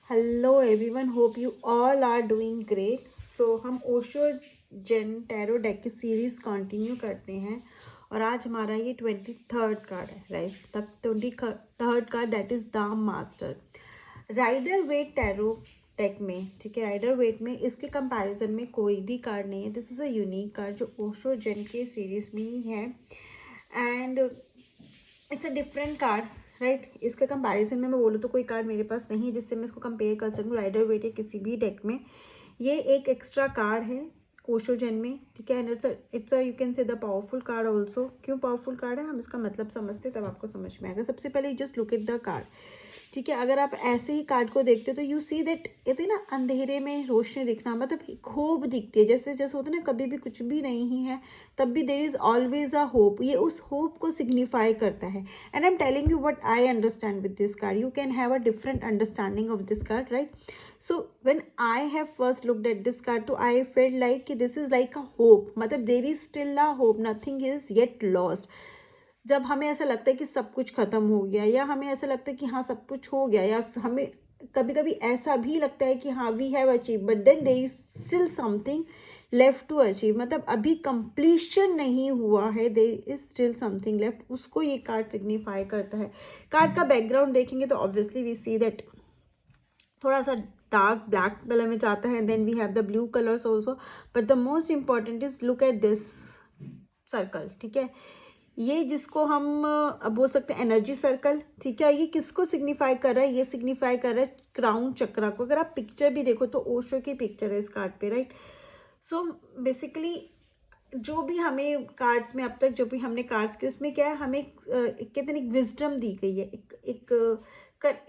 Hello everyone, hope you all are doing great. So हम Osho zen tarot deck की series continue करते हैं और आज हमारा ये 23rd कार्ड है, राइट। तब 23rd card that is the master. Rider Waite tarot deck में, ठीक है, राइडर वेट में इसके कंपैरिजन में कोई भी कार्ड नहीं है। This is a unique card जो ओशो जेन के सीरीज़ में ही है and it's a different card, right. इसके कंपैरिजन में मैं बोलूँ तो कोई कार्ड मेरे पास नहीं है जिससे मैं इसको कंपेयर कर सकूँ राइडर वेट या किसी भी डेक में। ये एक एक्स्ट्रा कार्ड है ओशो जेन में, ठीक है। And it's you can say the powerful card also. क्यों पावरफुल कार्ड है, हम इसका मतलब समझते तब आपको समझ में आएगा। सबसे पहले just look at the card, ठीक है। अगर आप ऐसे ही कार्ड को देखते हो तो यू सी दैट ये ना अंधेरे में रोशनी दिखना, मतलब होप दिखती है। जैसे जैसे होता है ना, कभी भी कुछ भी नहीं है तब भी there is always a hope. ये उस होप को सिग्निफाई करता है। And I am telling you what I understand with this card. You can have a different understanding of this card, right. So when I have first looked at this card तो I felt like कि this is like a hope, मतलब there is still a hope, nothing is yet lost. जब हमें ऐसा लगता है कि सब कुछ खत्म हो गया या हमें ऐसा लगता है कि हाँ सब कुछ हो गया, या हमें कभी कभी ऐसा भी लगता है कि हाँ we have achieve but then there is still something left to achieve, मतलब अभी कंप्लीशन नहीं हुआ है, there is still something left, उसको ये कार्ड सिग्निफाई करता है। कार्ड का बैकग्राउंड देखेंगे तो ऑब्वियसली वी सी दैट थोड़ा सा डार्क ब्लैक कलर में जाता है। Then we have the blue colours also, but the most important is look at this circle, ठीक है। ये जिसको हम बोल सकते हैं एनर्जी सर्कल, ठीक है। ये किसको सिग्निफाई कर रहा है, ये सिग्निफाई कर रहा है क्राउन चक्रा को। अगर आप पिक्चर भी देखो तो ओशो की पिक्चर है इस कार्ड पे, राइट। सो बेसिकली जो भी हमें कार्ड्स में अब तक जो भी हमने कार्ड्स के उसमें क्या है, हमें कहते हैं एक विजडम दी गई है,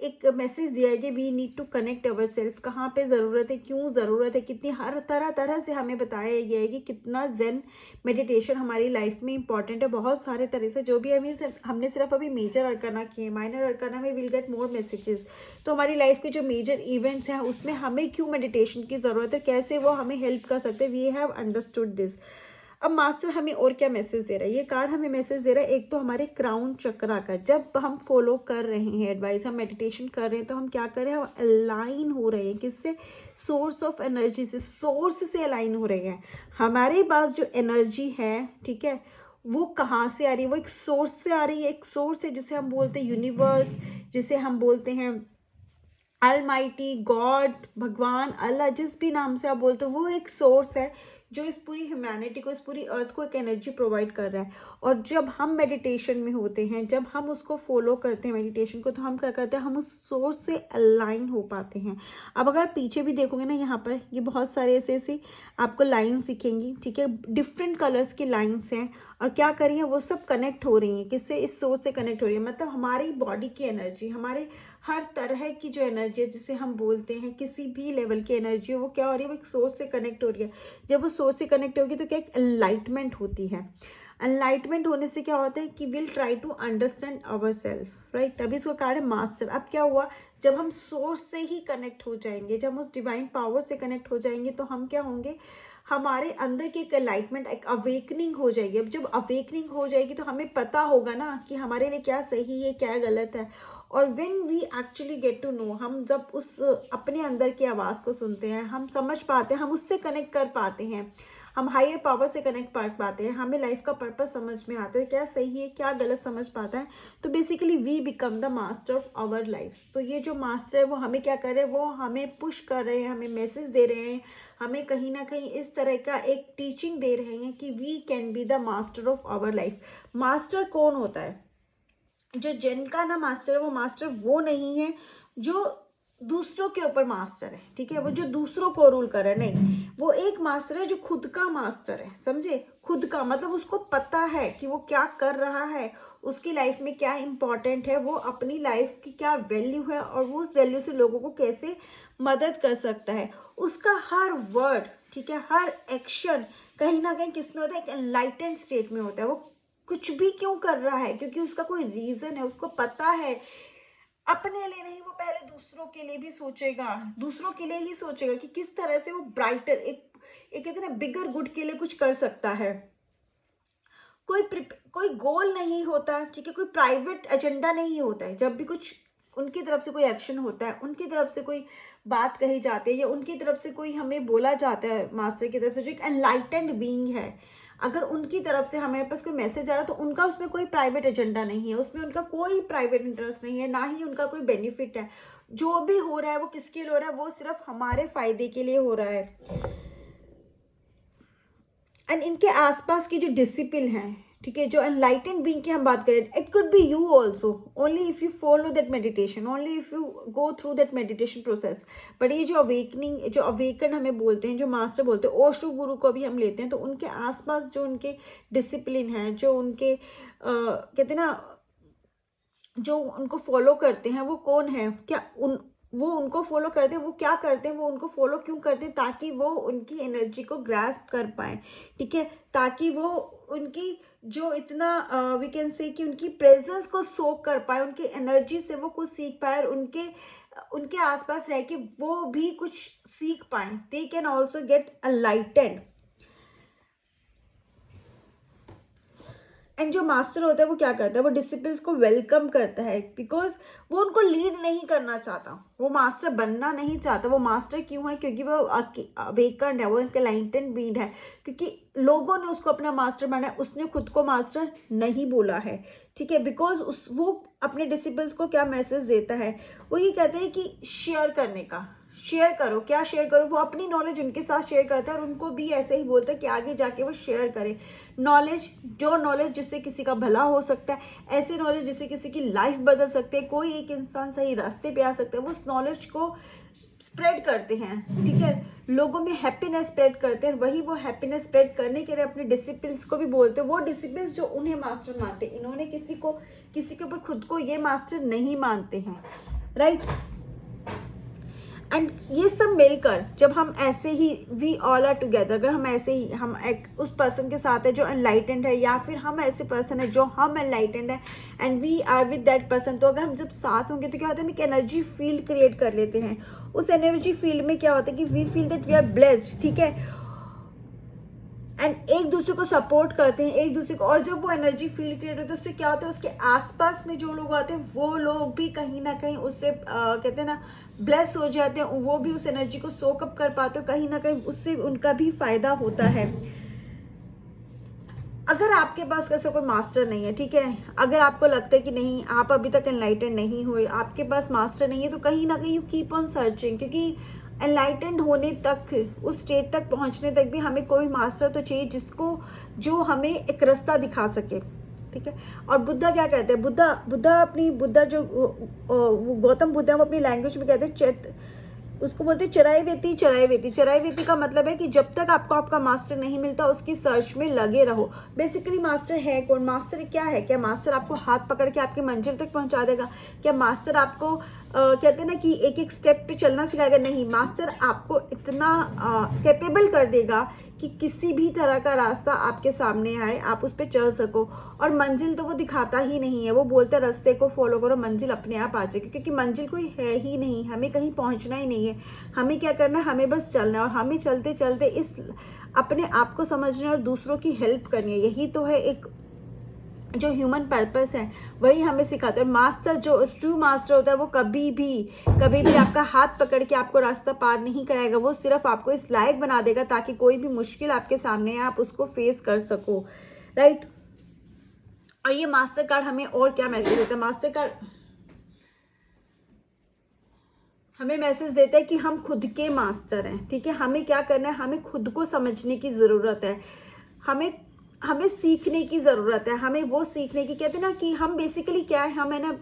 एक मैसेज दिया है कि we need to connect our self. कहाँ पे ज़रूरत है, क्यों ज़रूरत है, कितनी हर तरह तरह से हमें बताया गया है कि कितना जेन मेडिटेशन हमारी लाइफ में इंपॉर्टेंट है। बहुत सारे तरह से जो भी हमने सिर्फ अभी मेजर अरकाना किए, माइनर अरकाना में विल गेट मोर मैसेजेस। तो हमारी लाइफ के जो मेजर इवेंट्स हैं उसमें हमें क्यों मेडिटेशन की ज़रूरत है, कैसे वो हमें हेल्प कर सकते हैं, वी हैव अंडरस्टूड दिस। अब मास्टर हमें और क्या मैसेज दे रहा है, ये कार्ड हमें मैसेज दे रहा है एक तो हमारे क्राउन चक्रा का। जब हम फॉलो कर रहे हैं एडवाइस, हम मेडिटेशन कर रहे हैं तो हम क्या कर रहे हैं, हम अलाइन हो रहे हैं किससे, सोर्स ऑफ एनर्जी से, सोर्स से अलाइन हो रहे हैं। हमारे पास जो एनर्जी है, ठीक है, वो कहाँ से आ रही है, वो एक सोर्स से आ रही है। एक सोर्स है जिसे हम बोलते हैं यूनिवर्स, जिसे हम बोलते हैं अलमाइटी, गॉड, भगवान, अल्लाह, जिस भी नाम से आप बोलते हो, वो एक सोर्स है जो इस पूरी ह्यूमैनिटी को, इस पूरी अर्थ को एक एनर्जी प्रोवाइड कर रहा है। और जब हम मेडिटेशन में होते हैं, जब हम उसको फॉलो करते हैं मेडिटेशन को, तो हम क्या करते हैं, हम उस सोर्स से अलाइन हो पाते हैं। अब अगर पीछे भी देखोगे ना, यहाँ पर ये बहुत सारे ऐसे ऐसे आपको लाइन्स दिखेंगी, ठीक है, डिफरेंट कलर्स की लाइन्स हैं। और क्या करी है, वो सब कनेक्ट हो रही हैं किससे, इस सोर्स से कनेक्ट हो रही है। मतलब हमारी बॉडी की एनर्जी, हमारे हर तरह की जो एनर्जी है जिसे हम बोलते हैं किसी भी लेवल की एनर्जी हो, वो क्या हो रही है, वो एक सोर्स से कनेक्ट हो रही है। जब वो सोर्स से कनेक्ट होगी तो क्या, एक एनलाइटमेंट होती है। एनलाइटमेंट होने से क्या होता है कि will try to understand our self, right. तभी इसको कहा है मास्टर। अब क्या हुआ, जब हम सोर्स से ही कनेक्ट हो जाएंगे, जब हम उस डिवाइन पावर से कनेक्ट हो जाएंगे तो हम क्या होंगे, हमारे अंदर की एक एनलाइटमेंट, एक अवेकनिंग हो जाएगी। अब जब अवेकनिंग हो जाएगी तो हमें पता होगा ना कि हमारे लिए क्या सही है, क्या गलत है। और when we actually get to know, हम जब उस अपने अंदर की आवाज़ को सुनते हैं, हम समझ पाते हैं, हम उससे कनेक्ट कर पाते हैं, हम हायर पावर से कनेक्ट कर पाते हैं, हमें लाइफ का पर्पस समझ में आता है, क्या सही है क्या गलत समझ पाता है। तो basically we become the master of our life. तो ये जो मास्टर है वो हमें क्या कर रहे हैं, वो हमें पुश कर रहे हैं, हमें मैसेज दे रहे हैं, हमें कहीं ना कहीं इस तरह का एक टीचिंग दे रहे हैं कि we can be the master of our life. Master कौन होता है, जो जेन का ना मास्टर है, वो मास्टर वो नहीं है जो दूसरों के ऊपर मास्टर है, ठीक है, वो जो दूसरों को रूल करे, नहीं, वो एक मास्टर है जो खुद का मास्टर है, समझे। खुद का मतलब उसको पता है कि वो क्या कर रहा है, उसकी लाइफ में क्या इंपॉर्टेंट है, वो अपनी लाइफ की क्या वैल्यू है और वो उस वैल्यू से लोगों को कैसे मदद कर सकता है। उसका हर वर्ड, ठीक है, हर एक्शन कहीं ना कहीं किसमें होता है, एक एनलाइटेंड स्टेट में होता है। वो कुछ भी क्यों कर रहा है, क्योंकि उसका कोई रीजन है, उसको पता है। अपने लिए नहीं, वो पहले दूसरों के लिए भी सोचेगा, दूसरों के लिए ही सोचेगा कि किस तरह से वो ब्राइटर एक कहते हैं ना बिगर गुड के लिए कुछ कर सकता है। कोई कोई गोल नहीं होता, ठीक है, कोई प्राइवेट एजेंडा नहीं होता है। जब भी कुछ उनकी तरफ से कोई एक्शन होता है, उनकी तरफ से कोई बात कही जाती है, या उनकी तरफ से कोई हमें बोला जाता है मास्टर की तरफ से, जो एक एनलाइटेंड बीइंग है, अगर उनकी तरफ से हमारे पास कोई मैसेज आ रहा है तो उनका उसमें कोई प्राइवेट एजेंडा नहीं है, उसमें उनका कोई प्राइवेट इंटरेस्ट नहीं है, ना ही उनका कोई बेनिफिट है। जो भी हो रहा है वो किसके लिए हो रहा है, वो सिर्फ हमारे फायदे के लिए हो रहा है। एंड इनके आसपास की जो डिसिप्लिन है, ठीक है, जो एनलाइटेंड बीइंग की हम बात करें, it could be you also, only if you follow that meditation, only if you go through that meditation process. But ये जो अवेकनिंग, जो अवेकन हमें बोलते हैं, जो मास्टर बोलते हैं, ओशो गुरु को भी हम लेते हैं, तो उनके आसपास जो उनके डिसिप्लिन है, जो उनके कहते हैं ना, जो उनको फॉलो करते हैं, वो कौन है, क्या वो उनको फॉलो करते हैं, वो क्या करते हैं, वो उनको फॉलो क्यों करते हैं, ताकि वो उनकी एनर्जी को ग्रास्प कर पाए, ठीक है, ताकि वो उनकी जो इतना वी कैन से कि उनकी प्रेजेंस को सोक कर पाए, उनकी एनर्जी से वो कुछ सीख पाए, और उनके आसपास रह के वो भी कुछ सीख पाए, they can also get enlightened. And जो मास्टर होता है वो क्या करता है, वो डिसिप्लिन्स को वेलकम करता है, बिकॉज वो उनको लीड नहीं करना चाहता, वो मास्टर बनना नहीं चाहता। वो मास्टर क्यों है, क्योंकि वो अवेकन्ड है, वो एनलाइटेंड बीइंग है, क्योंकि लोगों ने उसको अपना मास्टर बनाया, उसने खुद को मास्टर नहीं बोला है, ठीक है, बिकॉज वो अपने डिसिप्लिन्स को क्या मैसेज देता है, वो ये कहते हैं कि शेयर करने का, शेयर करो, क्या शेयर करो, वो अपनी नॉलेज उनके साथ शेयर करता है, और उनको भी ऐसे ही बोलता है कि आगे जाके वो शेयर करे नॉलेज, जो नॉलेज जिससे किसी का भला हो सकता है, ऐसे नॉलेज जिससे किसी की लाइफ बदल सकते हैं, कोई एक इंसान सही रास्ते पे आ सकता है, वो उस नॉलेज को स्प्रेड करते हैं, ठीक है, लोगों में हैप्पीनेस स्प्रेड करते हैं। वही वो हैप्पीनेस स्प्रेड करने के लिए अपने डिसिप्लिन्स को भी बोलते हैं, वो डिसिप्लिन्स जो उन्हें मास्टर मानते हैं। इन्होंने किसी के ऊपर खुद को ये मास्टर नहीं मानते हैं, राइट। एंड ये सब मिलकर जब हम ऐसे ही वी ऑल आर टुगेदर, अगर हम ऐसे ही हम एक उस पर्सन के साथ है जो एनलाइटेंड है, या फिर हम ऐसे पर्सन है जो हम एनलाइटेंड है and we are with that person, तो अगर हम जब साथ होंगे तो क्या होता है, हम एक एनर्जी फील्ड क्रिएट कर लेते हैं। उस एनर्जी फील्ड में क्या होता है कि we feel that we are blessed, ठीक है, एंड एक दूसरे को सपोर्ट करते हैं, एक दूसरे को। और जब वो एनर्जी फील्ड क्रिएट होता है, उससे क्या होता है, उसके आसपास में जो लोग आते हैं वो लोग भी कहीं ना कहीं उससे कहते हैं ना ब्लेस हो जाते हैं, वो भी उस एनर्जी को सोक अप कर पाते हो, कहीं ना कहीं उससे उनका भी फायदा होता है। अगर आपके पास कैसा कोई मास्टर नहीं है, ठीक है, अगर आपको लगता है कि नहीं, आप अभी तक एनलाइटेंड नहीं हुए, आपके पास मास्टर नहीं है, तो कहीं ना कहीं यू कीप ऑन सर्चिंग, क्योंकि एनलाइटेंड होने तक, उस स्टेट तक पहुंचने तक भी हमें कोई मास्टर तो चाहिए जो हमें एक रास्ता दिखा सके, ठीक है। और बुद्धा क्या कहते हैं, बुद्धा जो गौतम बुद्ध है, वो अपनी लैंग्वेज में कहते हैं उसको बोलते हैं चराई वेती का मतलब है कि जब तक आपको आपका मास्टर नहीं मिलता उसकी सर्च में लगे रहो। बेसिकली मास्टर है कौन, मास्टर क्या है, क्या मास्टर आपको हाथ पकड़ के आपकी मंजिल तक पहुंचा देगा, क्या मास्टर आपको कहते हैं ना कि एक एक स्टेप पे चलना सिखाएगा, नहीं, मास्टर आपको इतना कैपेबल कर देगा कि किसी भी तरह का रास्ता आपके सामने आए आप उस पर चल सको। और मंजिल तो वो दिखाता ही नहीं है, वो बोलता है रास्ते को फॉलो करो, मंजिल अपने आप आ जाएगी, क्योंकि मंजिल कोई है ही नहीं, हमें कहीं पहुंचना ही नहीं है, हमें क्या करना है, हमें बस चलना है, और हमें चलते चलते इस अपने आप को समझना और दूसरों की हेल्प करनी है, यही तो है एक जो ह्यूमन पर्पस है, वही हमें सिखाते हैं। मास्टर जो ट्रू मास्टर होता है वो कभी भी आपका हाथ पकड़ के आपको रास्ता पार नहीं कराएगा, वो सिर्फ आपको इस लायक बना देगा ताकि कोई भी मुश्किल आपके सामने है आप उसको फेस कर सको, राइट। और ये मास्टर कार्ड हमें और क्या मैसेज देता है, मास्टर कार्ड हमें मैसेज देता है कि हम खुद के मास्टर हैं, ठीक है, हमें क्या करना है, हमें खुद को समझने की ज़रूरत है, हमें सीखने की ज़रूरत है, हमें वो सीखने की, कहते हैं ना कि हम बेसिकली क्या है, हम है ना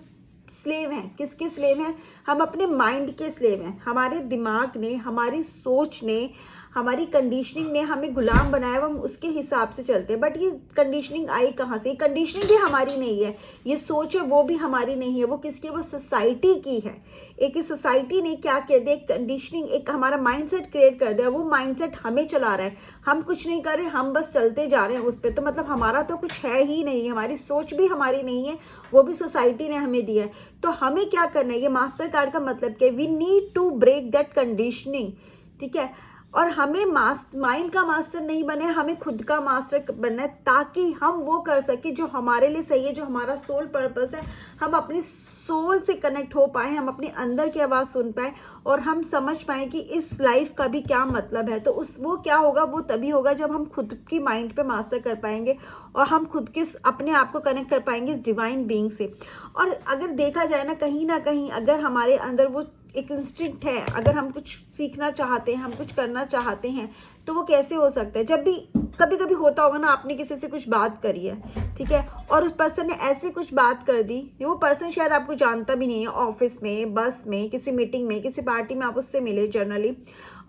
स्लेव हैं, किसके स्लेव हैं, हम अपने माइंड के स्लेव हैं, हमारे दिमाग ने, हमारी सोच ने, हमारी कंडीशनिंग ने हमें गुलाम बनाया, हम उसके हिसाब से चलते हैं। बट ये कंडीशनिंग आई कहाँ से, कंडीशनिंग भी हमारी नहीं है, ये सोच है वो भी हमारी नहीं है, वो किसकी, वो सोसाइटी की है। एक सोसाइटी ने क्या कर दिया, कंडीशनिंग, एक हमारा माइंडसेट क्रिएट कर दिया, वो माइंडसेट हमें चला रहा है, हम कुछ नहीं कर रहे, हम बस चलते जा रहे हैं उस पर, तो मतलब हमारा तो कुछ है ही नहीं, हमारी सोच भी हमारी नहीं है, वो भी सोसाइटी ने हमें दिया है। तो हमें क्या करना है, ये मास्टर कार्ड का मतलब कि we need to break that conditioning, ठीक है। और हमें माइंड का मास्टर नहीं बने, हमें खुद का मास्टर बनना है, ताकि हम वो कर सके जो हमारे लिए सही है, जो हमारा सोल पर्पस है, हम अपनी सोल से कनेक्ट हो पाए, हम अपने अंदर की आवाज़ सुन पाए और हम समझ पाए कि इस लाइफ का भी क्या मतलब है। तो वो क्या होगा, वो तभी होगा जब हम खुद की माइंड पे मास्टर कर पाएंगे और हम खुद के अपने आप को कनेक्ट कर पाएंगे इस डिवाइन बीइंग से। और अगर देखा जाए ना कहीं अगर हमारे अंदर वो एक इंस्टिंक्ट है, अगर हम कुछ सीखना चाहते हैं, हम कुछ करना चाहते हैं, तो वो कैसे हो सकता है? जब भी कभी कभी होता होगा ना, आपने किसी से कुछ बात करी है, ठीक है, और उस पर्सन ने ऐसी कुछ बात कर दी, वो पर्सन शायद आपको जानता भी नहीं है, ऑफिस में, बस में, किसी मीटिंग में, किसी पार्टी में आप उससे मिले जनरली,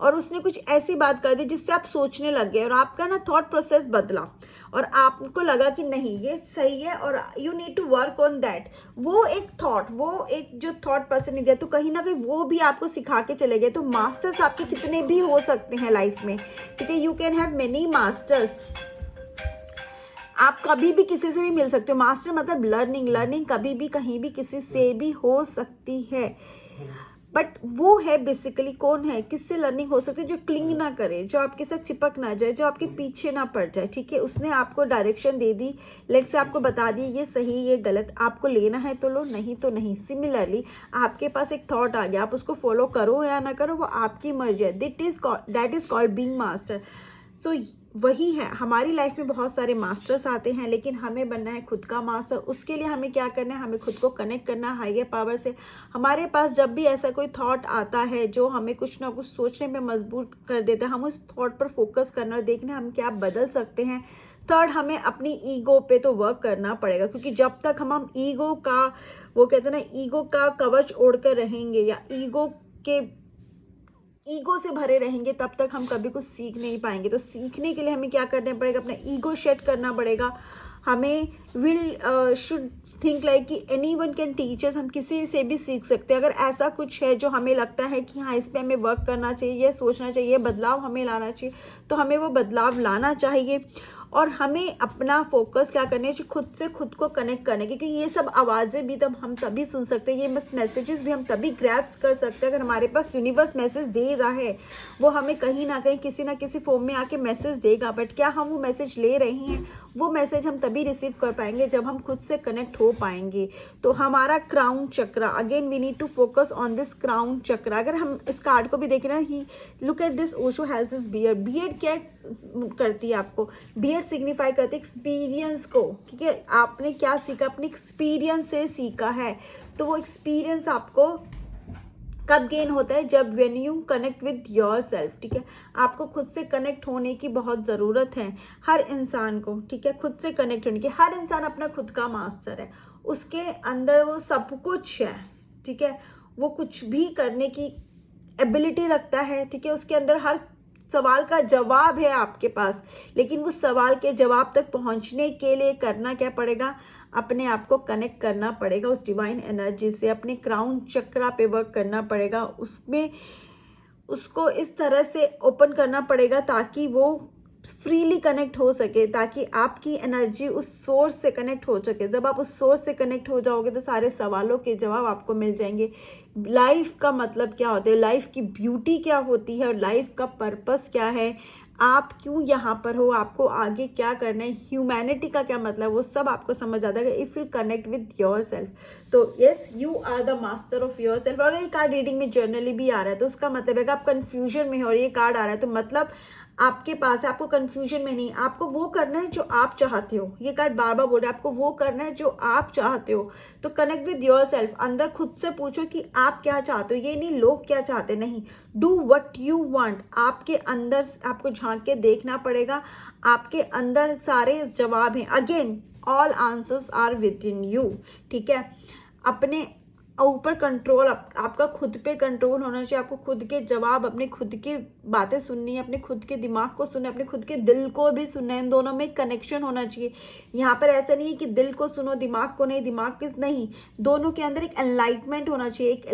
और उसने कुछ ऐसी बात कर दी जिससे आप सोचने लग गए और आपका ना थॉट प्रोसेस बदला और आपको लगा कि नहीं ये सही है और you need to work on that. वो एक थॉट, वो एक जो थॉट पर्सन ने दिया, तो कहीं ना कहीं वो भी आपको सिखा के चले गए। तो मास्टर्स आपके कितने भी हो सकते हैं लाइफ में, ठीक है, you can have many masters. आप कभी भी किसी से भी मिल सकते हो। मास्टर मतलब लर्निंग कभी भी कहीं भी किसी से भी हो सकती है, बट वो है बेसिकली कौन है, किससे लर्निंग हो सकती है, जो क्लिंग ना करे, जो आपके साथ चिपक ना जाए, जो आपके पीछे ना पड़ जाए, ठीक है। उसने आपको direction they the, let's say आपको बता दी ये सही ये गलत, आपको लेना है तो लो, नहीं तो नहीं। सिमिलरली आपके पास एक थॉट आ गया, आप उसको फॉलो करो या ना करो वो आपकी मर्जी है। That is called being master. So वही है, हमारी लाइफ में बहुत सारे मास्टर्स आते हैं, लेकिन हमें बनना है खुद का मास्टर। उसके लिए हमें क्या करना है, हमें खुद को कनेक्ट करना है हायर पावर से। हमारे पास जब भी ऐसा कोई थॉट आता है जो हमें कुछ ना कुछ सोचने में मजबूर कर देता है, हम उस थॉट पर फोकस करना और देखना हम क्या बदल सकते हैं। थर्ड, हमें अपनी ईगो पे तो वर्क करना पड़ेगा, क्योंकि जब तक हम ईगो का, वो कहते हैं ना, ईगो का कवच ओढ़ कर रहेंगे या ईगो से भरे रहेंगे, तब तक हम कभी कुछ सीख नहीं पाएंगे। तो सीखने के लिए हमें क्या करना पड़ेगा, अपना ईगो सेट करना पड़ेगा। हमें शुड थिंक लाइक कि एनीवन कैन टीच अस, हम किसी से भी सीख सकते हैं। अगर ऐसा कुछ है जो हमें लगता है कि हाँ इस पे हमें वर्क करना चाहिए, सोचना चाहिए, बदलाव हमें लाना चाहिए, तो हमें वो बदलाव लाना चाहिए। और हमें अपना फोकस क्या करना है, खुद से खुद को कनेक्ट करने, क्योंकि ये सब आवाज़ें भी तब हम तभी सुन सकते हैं, ये बस मैसेजेस भी हम तभी ग्रैप्स कर सकते हैं अगर हमारे पास यूनिवर्स मैसेज दे रहा है। वो हमें कहीं ना कहीं किसी ना किसी फॉर्म में आके मैसेज देगा, बट क्या हम वो मैसेज ले रहे हैं? वो मैसेज हम तभी रिसीव कर पाएंगे जब हम खुद से कनेक्ट हो पाएंगे। तो हमारा crown chakra, again we need to focus on this crown chakra. अगर हम इस कार्ड को भी देखें ना, he look at this, Osho has this beard. Beard क्या करती है आपको? बियर्ड सिग्निफाई करती है एक्सपीरियंस को, ठीक है। आपने क्या सीखा, अपने एक्सपीरियंस से सीखा है। तो वो एक्सपीरियंस आपको कब गेन होता है? जब when you connect with your self, ठीक है। आपको खुद से कनेक्ट होने की बहुत ज़रूरत है हर इंसान को, ठीक है। खुद से कनेक्ट होने की, हर इंसान अपना खुद का मास्टर है, उसके अंदर वो सब कुछ है, ठीक है। वो कुछ भी करने की एबिलिटी रखता है, ठीक है। उसके अंदर हर सवाल का जवाब है आपके पास, लेकिन उस सवाल के जवाब तक पहुंचने के लिए करना क्या पड़ेगा? अपने आप को कनेक्ट करना पड़ेगा उस डिवाइन एनर्जी से, अपने क्राउन चक्रा पे वर्क करना पड़ेगा, उसमें उसको इस तरह से ओपन करना पड़ेगा ताकि वो फ्रीली कनेक्ट हो सके, ताकि आपकी एनर्जी उस सोर्स से कनेक्ट हो सके। जब आप उस सोर्स से कनेक्ट हो जाओगे तो सारे सवालों के जवाब आपको मिल जाएंगे। लाइफ का मतलब क्या होता है, लाइफ की ब्यूटी क्या होती है और लाइफ का पर्पस क्या है, आप क्यों यहाँ पर हो, आपको आगे क्या करना है, ह्यूमैनिटी का क्या मतलब, वो सब आपको समझ आता है if you connect with yourself. तो yes, you are the master of your self. और ये कार्ड रीडिंग में जर्नली भी आ रहा है, तो उसका मतलब है कि आप कन्फ्यूजन में हो और ये कार्ड आ रहा है, तो मतलब आपके पास है, आपको कंफ्यूजन में नहीं, आपको वो करना है जो आप चाहते हो। ये कार्ड बार बार बोल रहा है आपको वो करना है जो आप चाहते हो। तो कनेक्ट विद योर सेल्फ, अंदर खुद से पूछो कि आप क्या चाहते हो। ये नहीं लोग क्या चाहते, नहीं, डू व्हाट यू वांट। आपके अंदर आपको झांक के देखना पड़ेगा, आपके अंदर सारे जवाब हैं। Again all answers are within you, ठीक है। अपने ऊपर कंट्रोल, आपका खुद पे कंट्रोल होना चाहिए। आपको खुद के जवाब, अपने खुद की बातें सुननी है, अपने खुद के दिमाग को सुनना है, अपने खुद के दिल को भी सुनना है। इन दोनों में कनेक्शन होना चाहिए। यहाँ पर ऐसा नहीं है कि दिल को सुनो दिमाग को नहीं, दिमाग किस नहीं, दोनों के अंदर एक एनलाइटमेंट होना चाहिए, एक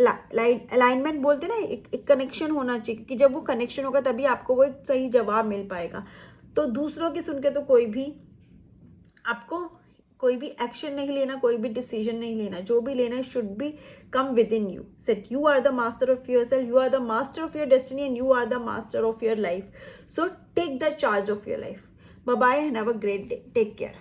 अलाइनमेंट बोलते हैं ना, एक कनेक्शन होना चाहिए, क्योंकि जब वो कनेक्शन होगा तभी आपको वो एक सही जवाब मिल पाएगा। तो दूसरों की सुन के तो आपको कोई भी एक्शन नहीं लेना, कोई भी डिसीजन नहीं लेना। जो भी लेना है should become within you. Set you are the master of your self, you are the master of your destiny and you are the master of your life. So take the charge of your life. Bye bye and have a great day, take care.